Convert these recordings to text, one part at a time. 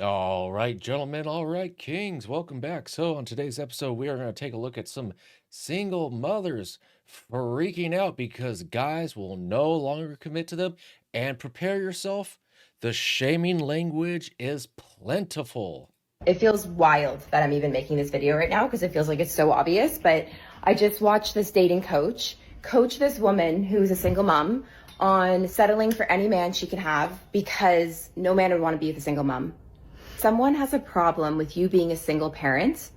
All right, gentlemen, all right, kings, welcome back. So, on today's episode, we are going to take a look at some single mothers freaking out because guys will no longer commit to them. And prepare yourself, the shaming language is plentiful. It feels wild that I'm even making this video right now because it feels like it's so obvious, but I just watched this dating coach this woman who's a single mom on settling for any man she can have because no man would want to be with a single mom. Someone has a problem with you being a single parent,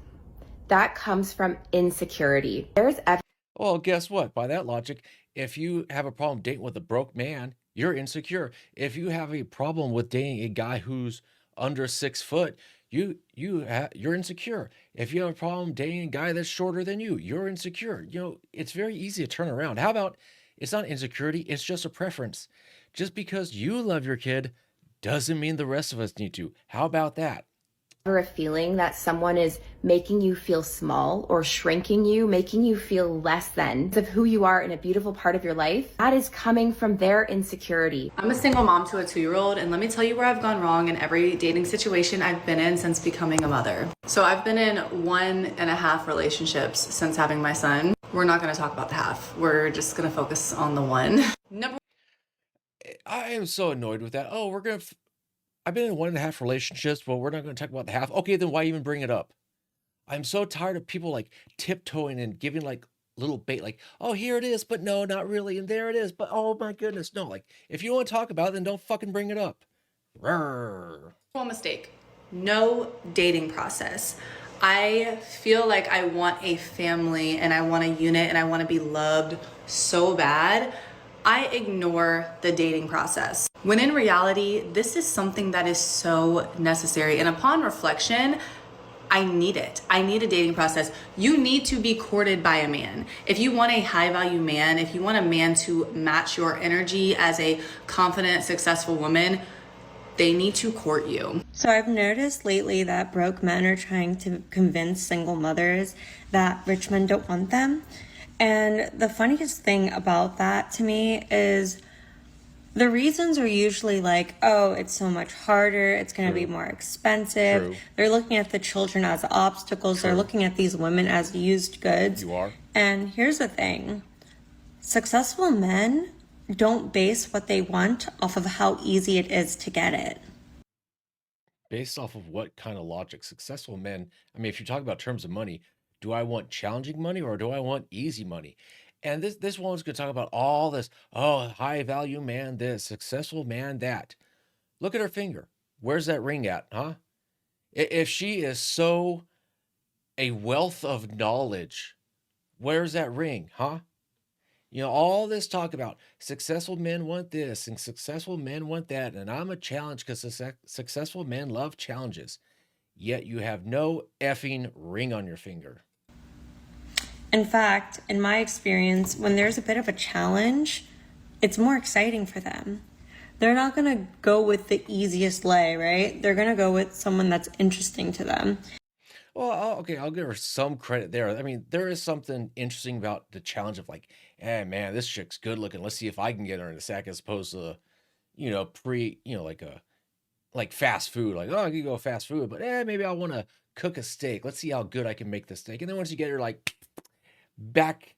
that comes from insecurity. Well, guess what? By that logic, if you have a problem dating with a broke man, you're insecure. If you have a problem with dating a guy who's under 6 foot, you're insecure. If you have a problem dating a guy that's shorter than you, you're insecure. It's very easy to turn around. How about it's not insecurity, it's just a preference. Just because you love your kid doesn't mean the rest of us need to. How about that? Ever a feeling that someone is making you feel small or shrinking you, making you feel less than of who you are in a beautiful part of your life, that is coming from their insecurity. I'm a single mom to a 2-year-old, and let me tell you where I've gone wrong in every dating situation I've been in since becoming a mother. So I've been in 1.5 relationships since having my son. We're not going to talk about the half. We're just going to focus on the one. I am so annoyed with that. Oh, I've been in 1.5 relationships, but we're not going to talk about the half. Okay, then why even bring it up? I'm so tired of people like tiptoeing and giving like little bait, like, oh, here it is, but no, not really. And there it is, but oh my goodness. No, like, if you want to talk about it, then don't fucking bring it up. Rawr. Mistake. No dating process. I feel like I want a family and I want a unit and I want to be loved so bad. I ignore the dating process. When in reality, this is something that is so necessary. And upon reflection, I need it. I need a dating process. You need to be courted by a man. If you want a high value man, if you want a man to match your energy as a confident, successful woman, they need to court you. So I've noticed lately that broke men are trying to convince single mothers that rich men don't want them. And the funniest thing about that to me is the reasons are usually like, oh, it's so much harder. It's going to be more expensive. True. They're looking at the children as obstacles. True. They're looking at these women as used goods. You are. And here's the thing. Successful men don't base what they want off of how easy it is to get it. Based off of what kind of logic? Successful men, I mean, if you talk about terms of money, do I want challenging money or do I want easy money? And this one's going to talk about all this. Oh, high value man, this successful man, that. Look at her finger. Where's that ring at, huh? If she is so a wealth of knowledge, where's that ring, huh? All this talk about successful men want this and successful men want that, and I'm a challenge because successful men love challenges. Yet you have no effing ring on your finger. In fact, in my experience, when there's a bit of a challenge, it's more exciting for them. They're not going to go with the easiest lay, right? They're going to go with someone that's interesting to them. Well, I'll give her some credit there. I mean, there is something interesting about the challenge of like, hey, man, this chick's good looking. Let's see if I can get her in a sack as opposed to, like fast food. Like, oh, I could go fast food, but maybe I want to cook a steak. Let's see how good I can make the steak. And then once you get her like back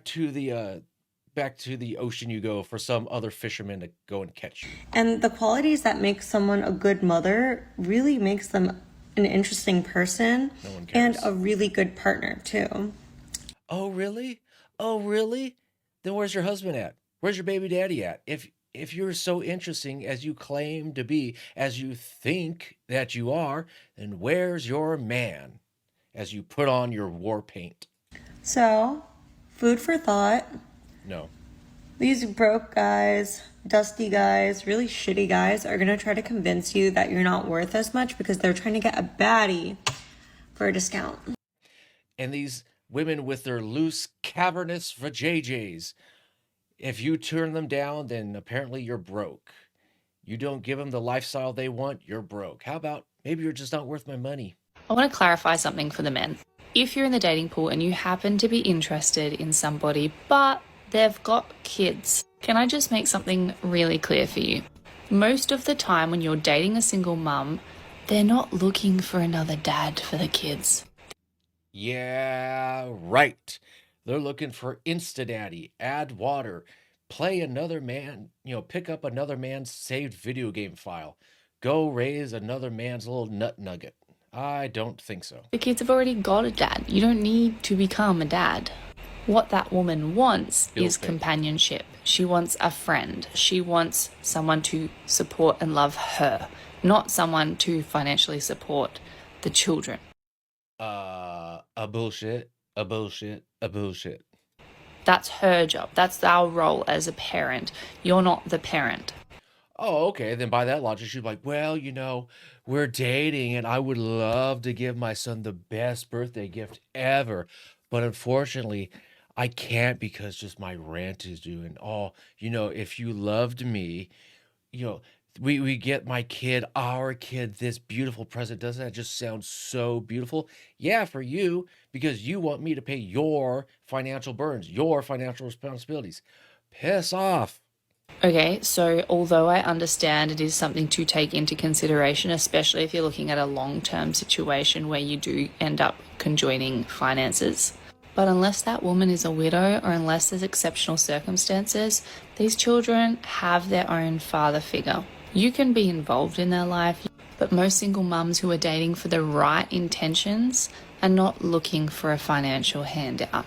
to the ocean you go for some other fisherman to go and catch you. And the qualities that make someone a good mother really makes them an interesting person and a really good partner too. Oh, really? Oh, really? Then where's your husband at? Where's your baby daddy at? If you're so interesting as you claim to be, as you think that you are, then where's your man as you put on your war paint? So, food for thought. No. These broke guys, dusty guys, really shitty guys are going to try to convince you that you're not worth as much because they're trying to get a baddie for a discount. And these women with their loose, cavernous vajayjays, if you turn them down, then apparently you're broke. You don't give them the lifestyle they want, you're broke. How about maybe you're just not worth my money? I want to clarify something for the men. If you're in the dating pool and you happen to be interested in somebody, but they've got kids, can I just make something really clear for you? Most of the time when you're dating a single mum, They're not looking for another dad for the kids. Yeah, right. They're looking for Insta Daddy, add water, play another man, pick up another man's saved video game file, go raise another man's little nut nugget. I don't think so. The kids have already got a dad. You don't need to become a dad. What that woman wants Bill is Fink. companionship. She wants a friend. She wants someone to support and love her, not someone to financially support the children. A bullshit, a bullshit, a bullshit. That's her job. That's our role as a parent. You're not the parent. Oh, okay. Then by that logic, she's like, well, we're dating and I would love to give my son the best birthday gift ever. But unfortunately, I can't because just my rent is due. And if you loved me, you know, we get our kid, this beautiful present. Doesn't that just sound so beautiful? Yeah, for you, because you want me to pay your financial burdens, your financial responsibilities. Piss off. Okay, so although I understand it is something to take into consideration, especially if you're looking at a long-term situation where you do end up conjoining finances, but unless that woman is a widow or unless there's exceptional circumstances, these children have their own father figure. You can be involved in their life, but most single mums who are dating for the right intentions are not looking for a financial handout.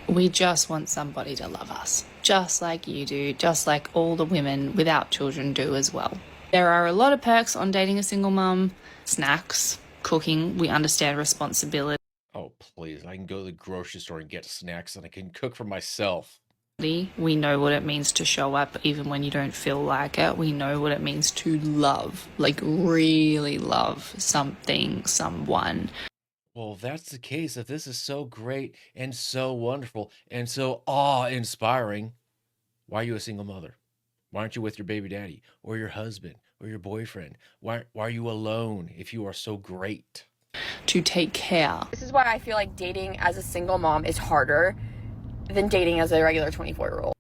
We just want somebody to love us, just like you do, just like all the women without children do as well. There are a lot of perks on dating a single mum: snacks, cooking, we understand responsibility. Oh, please. I can go to the grocery store and get snacks and I can cook for myself. We know what it means to show up even when you don't feel like it. We know what it means to love, like really love something, someone. Well, if that's the case, if this is so great and so wonderful and so awe-inspiring, why are you a single mother? Why aren't you with your baby daddy or your husband or your boyfriend? Why are you alone if you are so great? To take care. This is why I feel like dating as a single mom is harder than dating as a regular 24-year-old.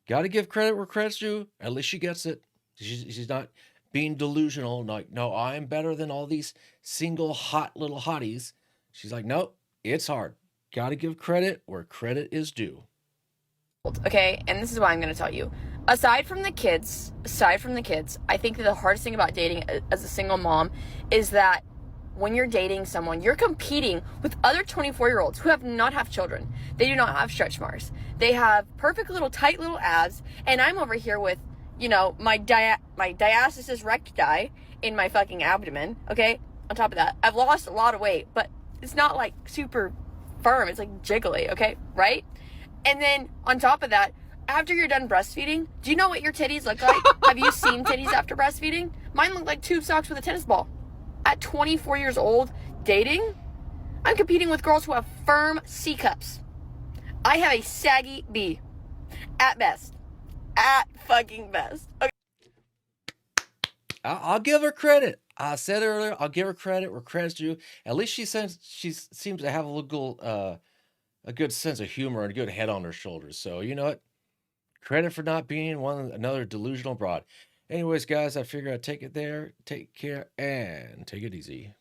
Got to give credit where credit's due. At least she gets it. She's not being delusional. Like, no, I'm better than all these single hot little hotties. She's like, nope, it's hard. Got to give credit where credit is due. Okay, and this is why I'm going to tell you. Aside from the kids, I think that the hardest thing about dating as a single mom is that when you're dating someone, you're competing with other 24-year-olds who have not have children. They do not have stretch marks. They have perfect little tight little abs, and I'm over here with, my diastasis recti in my fucking abdomen, okay? On top of that, I've lost a lot of weight, but it's not like super firm. It's like jiggly, okay? Right? And then on top of that, after you're done breastfeeding, do you know what your titties look like? Have you seen titties after breastfeeding? Mine look like tube socks with a tennis ball. At 24 years old, dating, I'm competing with girls who have firm C cups. I have a saggy B. At best. At fucking best. Okay. I'll give her credit. I said earlier, I'll give her credit where credit's due. At least she seems to have a good sense of humor and a good head on her shoulders. So you know what? Credit for not being another delusional broad. Anyways, guys, I figure I'd take it there. Take care and take it easy.